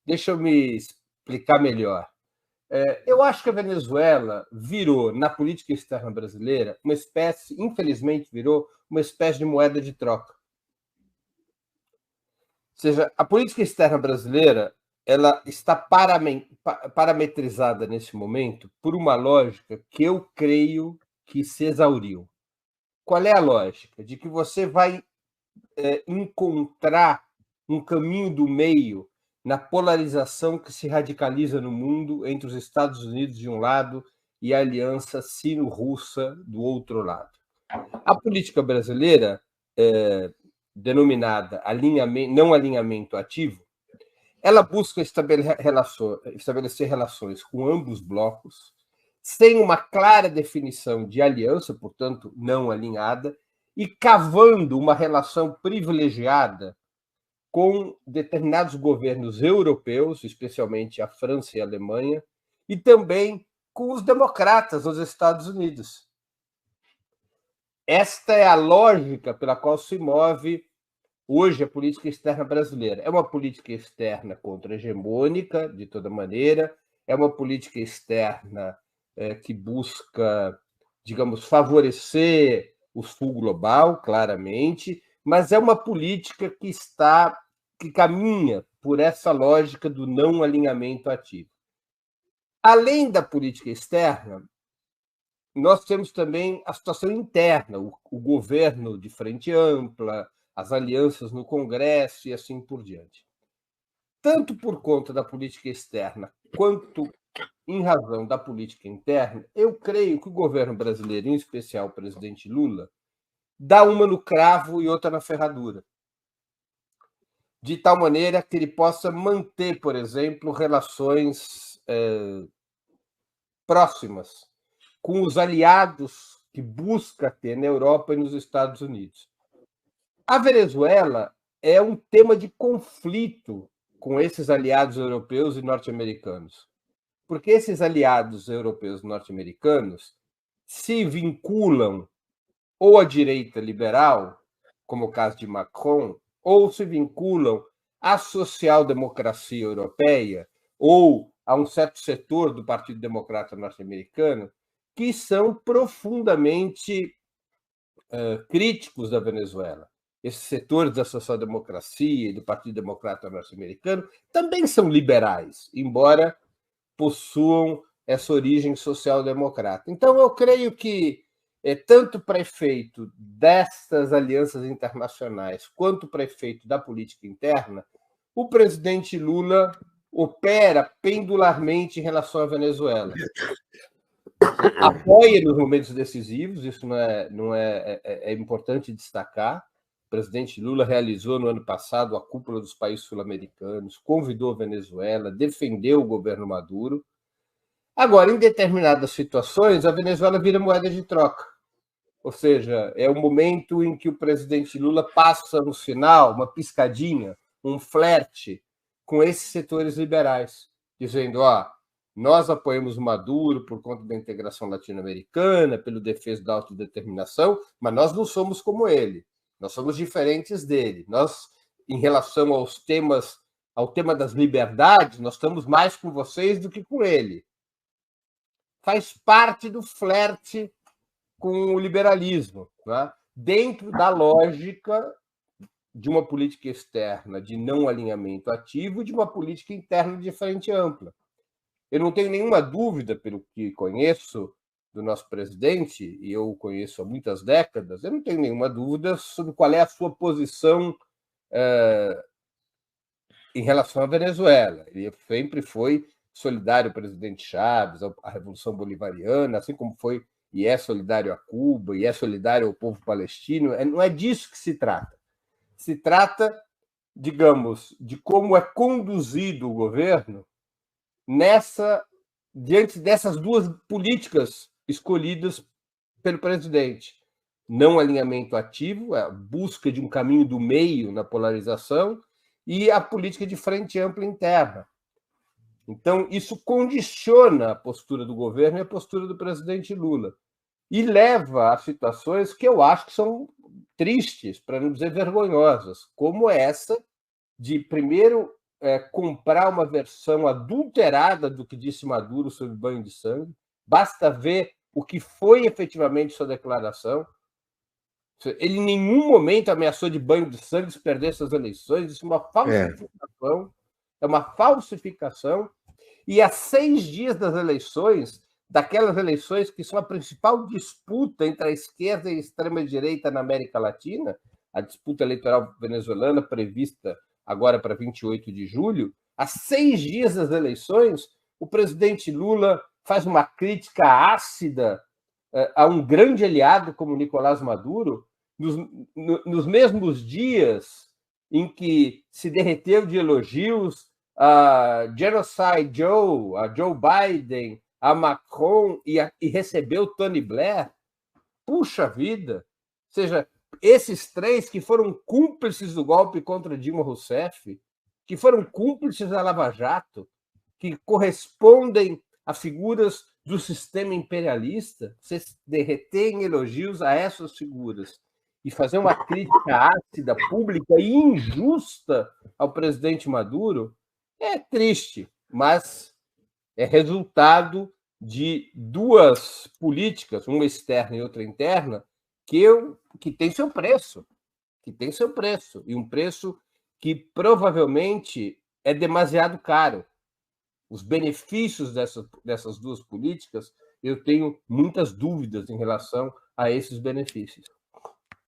Deixa eu me explicar melhor. Eu acho que a Venezuela virou, na política externa brasileira, uma espécie, infelizmente, virou uma espécie de moeda de troca. Ou seja, a política externa brasileira ela está parametrizada nesse momento por uma lógica que eu creio que se exauriu. Qual é a lógica? De que você vai encontrar um caminho do meio na polarização que se radicaliza no mundo entre os Estados Unidos de um lado e a aliança sino-russa do outro lado. A política brasileira, denominada não alinhamento ativo, ela busca estabelecer relações com ambos blocos, sem uma clara definição de aliança, portanto, não alinhada, e cavando uma relação privilegiada com determinados governos europeus, especialmente a França e a Alemanha, e também com os democratas nos Estados Unidos. Esta é a lógica pela qual se move hoje a política externa brasileira. É uma política externa contra-hegemônica, de toda maneira, é uma política externa que busca, digamos, favorecer o sul global, claramente, mas é uma política que caminha por essa lógica do não alinhamento ativo. Além da política externa, nós temos também a situação interna, o governo de frente ampla, as alianças no Congresso e assim por diante. Tanto por conta da política externa quanto em razão da política interna, eu creio que o governo brasileiro, em especial o presidente Lula, dá uma no cravo e outra na ferradura, de tal maneira que ele possa manter, por exemplo, relações próximas com os aliados que busca ter na Europa e nos Estados Unidos. A Venezuela é um tema de conflito com esses aliados europeus e norte-americanos, porque esses aliados europeus e norte-americanos se vinculam ou à direita liberal, como o caso de Macron, ou se vinculam à social-democracia europeia ou a um certo setor do Partido Democrata norte-americano que são profundamente críticos da Venezuela. Esses setores da social-democracia e do Partido Democrata norte-americano também são liberais, embora possuam essa origem social-democrata. Então, eu creio que, tanto para efeito dessas alianças internacionais, quanto para efeito da política interna, o presidente Lula opera pendularmente em relação à Venezuela. Apoia nos momentos decisivos, isso é importante destacar. O presidente Lula realizou no ano passado a cúpula dos países sul-americanos, convidou a Venezuela, defendeu o governo Maduro. Agora, em determinadas situações, a Venezuela vira moeda de troca. Ou seja, é o momento em que o presidente Lula passa no final uma piscadinha, um flerte com esses setores liberais, dizendo: nós apoiamos o Maduro por conta da integração latino-americana, pelo defesa da autodeterminação, mas nós não somos como ele, nós somos diferentes dele. Nós, em relação ao tema das liberdades, nós estamos mais com vocês do que com ele. Faz parte do flerte com o liberalismo, né? Dentro da lógica de uma política externa de não alinhamento ativo e de uma política interna de frente ampla. Eu não tenho nenhuma dúvida, pelo que conheço do nosso presidente, e eu o conheço há muitas décadas, eu não tenho nenhuma dúvida sobre qual é a sua posição em relação à Venezuela. Ele sempre foi solidário ao presidente Chávez, à Revolução Bolivariana, assim como foi e é solidário a Cuba, e é solidário ao povo palestino. Não é disso que se trata. Se trata, digamos, de como é conduzido o governo diante dessas duas políticas escolhidas pelo presidente. Não alinhamento ativo, a busca de um caminho do meio na polarização, e a política de frente ampla interna. Então, isso condiciona a postura do governo e a postura do presidente Lula. E leva a situações que eu acho que são tristes, para não dizer vergonhosas, como essa de, primeiro, comprar uma versão adulterada do que disse Maduro sobre banho de sangue. Basta ver o que foi efetivamente sua declaração. Ele em nenhum momento ameaçou de banho de sangue se perder essas eleições. Isso é uma falsificação. É uma falsificação. E há 6 dias das eleições, daquelas eleições que são a principal disputa entre a esquerda e a extrema-direita na América Latina, a disputa eleitoral venezuelana prevista agora para 28 de julho, há 6 dias das eleições, o presidente Lula faz uma crítica ácida a um grande aliado como Nicolás Maduro, nos mesmos dias em que se derreteu de elogios a Genocide Joe, a Joe Biden, a Macron e recebeu Tony Blair. Puxa vida! Ou seja, esses 3 que foram cúmplices do golpe contra Dilma Rousseff, que foram cúmplices da Lava Jato, que correspondem a figuras do sistema imperialista, você derreter em elogios a essas figuras e fazer uma crítica ácida, pública e injusta ao presidente Maduro, é triste, mas é resultado de 2 políticas, uma externa e outra interna, que tem seu preço, e um preço que provavelmente é demasiado caro. Os benefícios dessas 2 políticas, eu tenho muitas dúvidas em relação a esses benefícios.